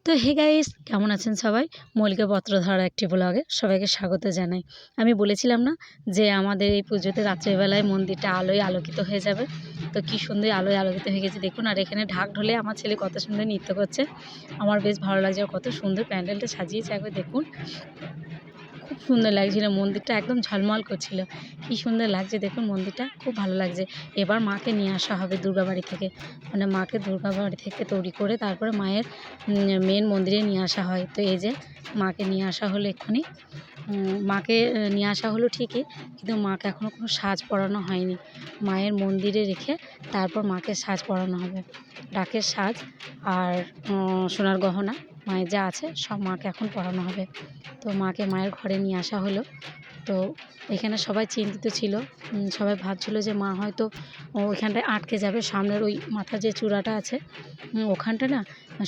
তো hey guys, কেমন আছেন সবাই? মল্লিকা পত্রধারার একটি ব্লগে সবাইকে স্বাগত জানাই। আমি বলেছিলাম না যে আমাদের এই পুজোতে রাত্রেবেলায় মন্দিরটা আলোয় আলোকিত হয়ে যাবে। তো কি সুন্দর আলোয় আলোকিত হয়ে গেছে দেখুন। আর এখানে ঢাক ঢোলে আমার ছেলে কত সুন্দর নৃত্য করছে, আমার বেশ ভালো লাগছে। আর কত সুন্দর প্যান্ডেলটা সাজিয়েছে একবার দেখুন, খুব সুন্দর লাগছিল। মন্দিরটা একদম ঝলমল করছিল, কি সুন্দর লাগছে দেখুন। মন্দিরটা খুব ভালো লাগছে। এবার মাকে নিয়ে আসা হবে দুর্গাবাড়ি থেকে, মানে মাকে দুর্গাবাড়ি থেকে তৈরি করে তারপরে মায়ের মেন মন্দিরে নিয়ে আসা হয়। তো এই যে মাকে নিয়ে আসা হলো এক্ষুনি। মাকে নিয়ে আসা হলো ঠিকই, কিন্তু মাকে এখনও কোনো সাজ পরানো হয়নি। মায়ের মন্দিরে রেখে তারপর মাকে সাজ পরানো হবে। ডাকের সাজ আর সোনার গহনা মায়ের যা আছে সব মাকে এখন পরানো হবে। তো মাকে মায়ের ঘরে নিয়ে আসা হলো। তো এখানে সবাই চিন্তিত ছিল, সবাই ভাবছিল যে মা হয়তো ওইখানটায় আটকে যাবে। সামনের ওই মাথার যে চূড়াটা আছে ওখানটা না,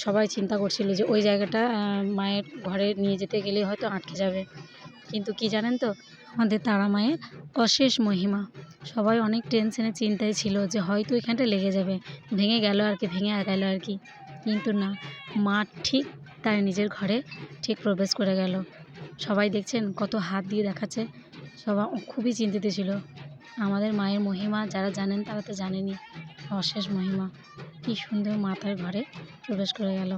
সবাই চিন্তা করছিল যে ওই জায়গাটা মায়ের ঘরে নিয়ে যেতে গেলে হয়তো আটকে যাবে। কিন্তু কি জানেন তো, আমাদের তারা মায়ের অশেষ মহিমা। সবাই অনেক টেনশনে চিন্তায় ছিল যে হয়তো এখানটা লেগে যাবে, ভেঙে গেল আর কি, ভেঙে গেল আর কি। কিন্তু না, মা ঠিক তার নিজের ঘরে ঠিক প্রবেশ করে গেল। সবাই দেখছেন কত হাত দিয়ে দেখাচ্ছে, সবাই খুবই চিন্তিত ছিল। আমাদের মায়ের মহিমা যারা জানেন তারা তো জানেনই, অশেষ মহিমা। কি সুন্দর মা তার ঘরে প্রবেশ করে গেল।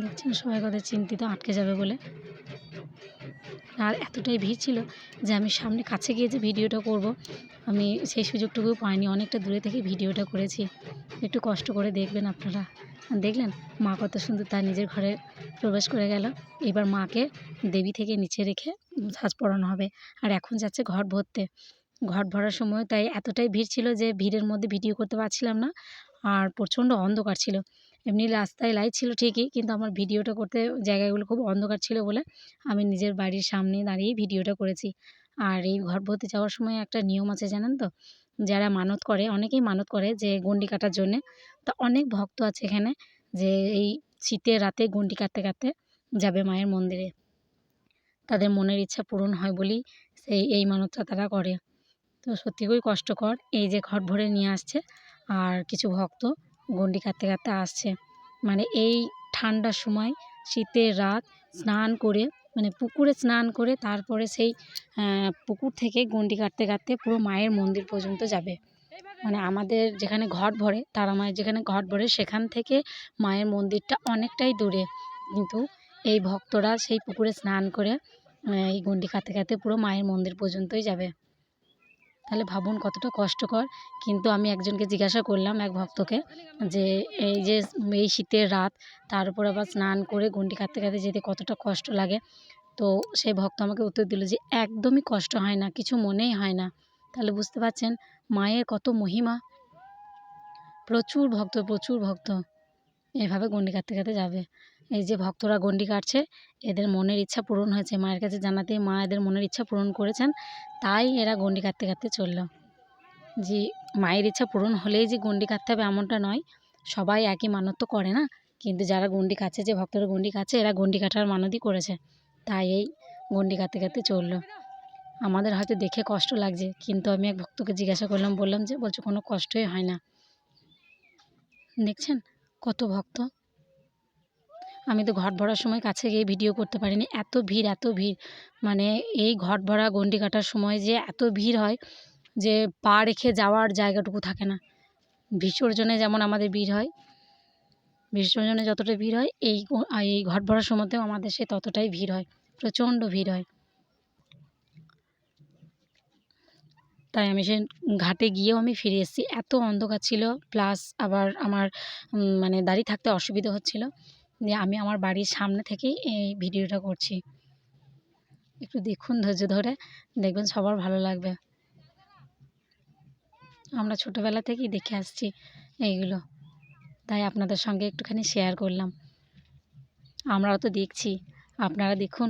দেখছেন সবাই কত চিন্তিত আটকে যাবে বলে। আর এতটাই ভিড় ছিল যে আমি সামনে কাছে গিয়ে যে ভিডিওটা করব, আমি সেই সুযোগটুকুও পাইনি। অনেকটা দূরে থেকে ভিডিওটা করেছি। একটু কষ্ট করে দেখবেন আপনারা। দেখলেন মা কত সুন্দর তার নিজের ঘরে প্রবেশ করে গেল। এবার মাকে দেবী থেকে নিচে রেখে সাজ পরানো হবে। আর এখন যাচ্ছে ঘট ভরতে। ঘট ভরার সময় তাই এতটাই ভিড় ছিল যে ভিড়ের মধ্যে ভিডিও করতে পারছিলাম না। আর প্রচণ্ড অন্ধকার ছিল। এমনি রাস্তায় লাইট ছিল ঠিকই, কিন্তু আমার ভিডিওটা করতে জায়গাগুলো খুব অন্ধকার ছিল বলে আমি নিজের বাড়ির সামনে দাঁড়িয়েই ভিডিওটা করেছি। আর এই ঘট ভরতে যাওয়ার সময় একটা নিয়ম আছে জানেন তো, যারা মানত করে, অনেকেই মানত করে যে গণ্ডি কাটার জন্যে। তা অনেক ভক্ত আছে এখানে যে এই শীতের রাতে গণ্ডি কাটতে কাটতে যাবে মায়ের মন্দিরে। তাদের মনের ইচ্ছা পূরণ হয় বলেই এই মানতটা তারা করে। তো সত্যি খুবই কষ্টকর। এই যে ঘট ভরে নিয়ে আসছে আর কিছু ভক্ত গণ্ডি কাটতে কাটতে আসছে। মানে এই ঠান্ডার সময় শীতের রাত স্নান করে, মানে পুকুরে স্নান করে তারপরে সেই পুকুর থেকে গণ্ডি কাটতে কাটতে পুরো মায়ের মন্দির পর্যন্ত যাবে। মানে আমাদের যেখানে ঘট ভরে, তারা মায়ের যেখানে ঘট ভরে সেখান থেকে মায়ের মন্দিরটা অনেকটাই দূরে, কিন্তু এই ভক্তরা সেই পুকুরে স্নান করে এই গণ্ডি কাটতে কাটতে পুরো মায়ের মন্দির পর্যন্তই যাবে। তাহলে ভাবুন কতটা কষ্টকর। কিন্তু আমি একজনকে জিজ্ঞাসা করলাম, এক ভক্তকে, যে এই যে এই শীতের রাত, তার উপর আবার স্নান করে গণ্ডি কাটতে কাটতে যেতে কতটা কষ্ট লাগে। তো সেই ভক্ত আমাকে উত্তর দিল যে একদমই কষ্ট হয় না, কিছু মনেই হয় না। তাহলে বুঝতে পারছেন মায়ের কত মহিমা। প্রচুর ভক্ত, প্রচুর ভক্ত এভাবে গণ্ডি কাটতে কাটতে যাবে। এই যে ভক্তরা গণ্ডি কাটছে, এদের মনের ইচ্ছা পূরণ হয়েছে। মায়ের কাছে জানাতেই মা এদের মনের ইচ্ছা পূরণ করেছেন, তাই এরা গণ্ডি কাটতে কাটতে চলল। যে মায়ের ইচ্ছা পূরণ হলেই যে গণ্ডি কাটতে হবে এমনটা নয়। সবাই একই মানত তো করে না, কিন্তু যারা গণ্ডি কাটছে, যে ভক্তরা গণ্ডি কাটছে, এরা গণ্ডি কাটার মানতই করেছে, তাই এই গণ্ডি কাটতে কাটতে চললো। আমাদের হয়তো দেখে কষ্ট লাগছে, কিন্তু আমি এক ভক্তকে জিজ্ঞাসা করলাম, বললাম যে বলছে কোনো কষ্টই হয় না। দেখছেন কত ভক্ত। আমি তো ঘট ভরার সময় কাছে গিয়ে ভিডিও করতে পারিনি, এত ভিড়, এত ভিড়। মানে এই ঘট ভরা গণ্ডি কাটার সময় যে এত ভিড় হয় যে পা রেখে যাওয়ার জায়গাটুকু থাকে না। বিসর্জনে যেমন আমাদের ভিড় হয়, বিসর্জনে যতটা ভিড় হয় এই ঘট ভরার সময়তেও আমাদের সে ততটাই ভিড় হয়, প্রচণ্ড ভিড় হয়। তাই আমি সে ঘাটে গিয়েও আমি ফিরে এসেছি। এত অন্ধকার ছিল, প্লাস আবার আমার মানে দাঁড়িয়ে থাকতে অসুবিধা হচ্ছিল। দিয়ে আমি আমার বাড়ির সামনে থেকেই এই ভিডিওটা করছি। একটু দেখুন ধৈর্য ধরে, দেখবেন সবার ভালো লাগবে। আমরা ছোটোবেলা থেকেই দেখে আসছি এইগুলো, তাই আপনাদের সঙ্গে একটুখানি শেয়ার করলাম। আমরাও তো দেখছি, আপনারা দেখুন।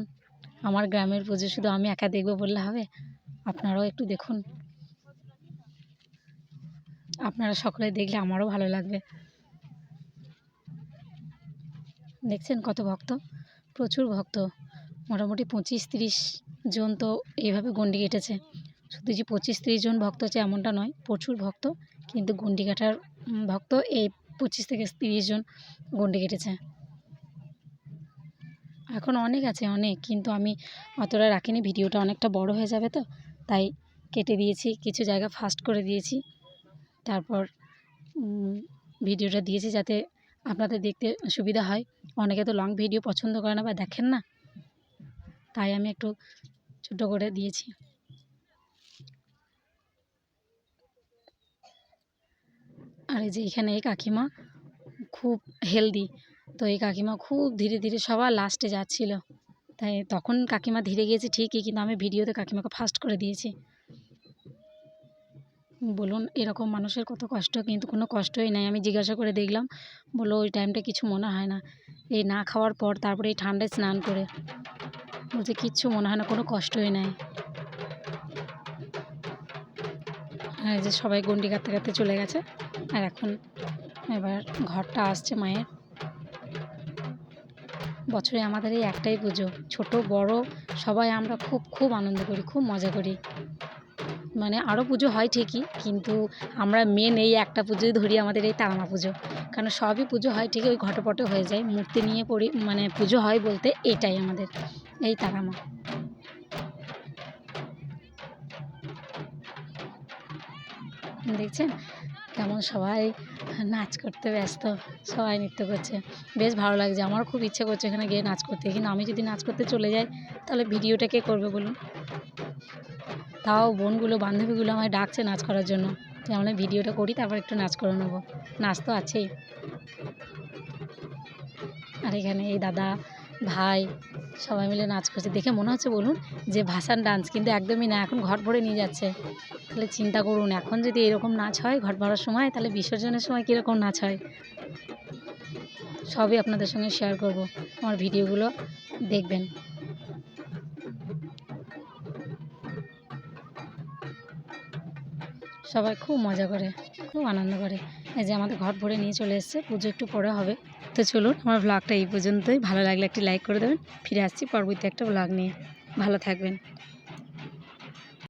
আমার গ্রামের পুজো শুধু আমি একা দেখব বললে হবে, আপনারাও একটু দেখুন। আপনারা সকলে দেখলে আমারও ভালো লাগবে। দেখছেন কত ভক্ত, প্রচুর ভক্ত। মোটামুটি 25-30 জন তো এইভাবে গণ্ডি কেটেছে। শুধু যে 25-30 জন ভক্ত আছে এমনটা নয়, প্রচুর ভক্ত কিন্তু গণ্ডি কাটার ভক্ত এই 25 থেকে 30 জন গণ্ডি কেটেছে। এখন অনেক আছে, অনেক, কিন্তু আমি অতটা রাখিনি, ভিডিওটা অনেকটা বড় হয়ে যাবে তো, তাই কেটে দিয়েছি, কিছু জায়গা ফাস্ট করে দিয়েছি। তারপর ভিডিওটা দিয়েছি যাতে আপনাদের দেখতে সুবিধা হয়। অনেকে তো লং ভিডিও পছন্দ করে না বা দেখেন না, তাই আমি একটু ছোটো করে দিয়েছি। আর এই যে এখানে এই কাকিমা খুব হেলদি, তো এই কাকিমা খুব ধীরে ধীরে সবার লাস্টে যাচ্ছিল, তাই তখন কাকিমা ধীরে গিয়েছে ঠিকই, কিন্তু আমি ভিডিওতে কাকিমাকে ফাস্ট করে দিয়েছি। বলুন এরকম মানুষের কত কষ্ট, কিন্তু কোনো কষ্টই নাই। আমি জিজ্ঞাসা করে দেখলাম, বললো ওই টাইমটা কিছু মনে হয় না, এই না খাওয়ার পর তারপরে এই ঠান্ডায় স্নান করে, বলছে কিচ্ছু মনে হয় না, কোনো কষ্টই নাই। আর এই যে সবাই গণ্ডি কাটতে কাটতে চলে গেছে, আর এখন এবার ঘরটা আসছে মায়ের। বছরে আমাদের এই একটাই পুজো, ছোট বড় সবাই আমরা খুব খুব আনন্দ করি, খুব মজা করি। মানে আরও পুজো হয় ঠিকই, কিন্তু আমরা মেন এই একটা পুজোই ধরি, আমাদের এই তারা মা পুজো। কারণ সবই পুজো হয় ঠিকই, ওই ঘটপটে হয়ে যায়, মূর্তি নিয়ে মানে পুজো হয় বলতে এইটাই আমাদের, এই তারা মা। দেখছেন কেমন সবাই নাচ করতে ব্যস্ত, সবাই নৃত্য করছে, বেশ ভালো লাগছে। আমারও খুব ইচ্ছে করছে এখানে গিয়ে নাচ করতে, কিন্তু আমি যদি নাচ করতে চলে যাই তাহলে ভিডিওটা কে করবে বলুন। তাও বোনগুলো বান্ধবীগুলো আমায় ডাকছে নাচ করার জন্য, তাই আমরা ভিডিওটা করি, তারপর একটু নাচ করে নেবো, নাচ তো আছেই। আর এখানে এই দাদা ভাই সবাই মিলে নাচ করছে, দেখে মনে হচ্ছে বলুন যে ভাসান ডান্স, কিন্তু একদমই না, এখন ঘট ভরে নিয়ে যাচ্ছে। তাহলে চিন্তা করুন, এখন যদি এরকম নাচ হয় ঘট ভরার সময়, তাহলে বিসর্জনের সময় কীরকম নাচ হয়, সবই আপনাদের সঙ্গে শেয়ার করব, আমার ভিডিওগুলো দেখবেন। সবাই খুব মজা করে, খুব আনন্দ করে। এই যে আমাদের ঘট ভরে নিয়ে চলে এসেছে, পুজো একটু পরে হবে। তো চলুন, আমার ব্লগটা এই পর্যন্তই। ভালো লাগলে একটি লাইক করে দেবেন। ফিরে আসছি পরবর্তী একটা ব্লগ নিয়ে। ভালো থাকবেন।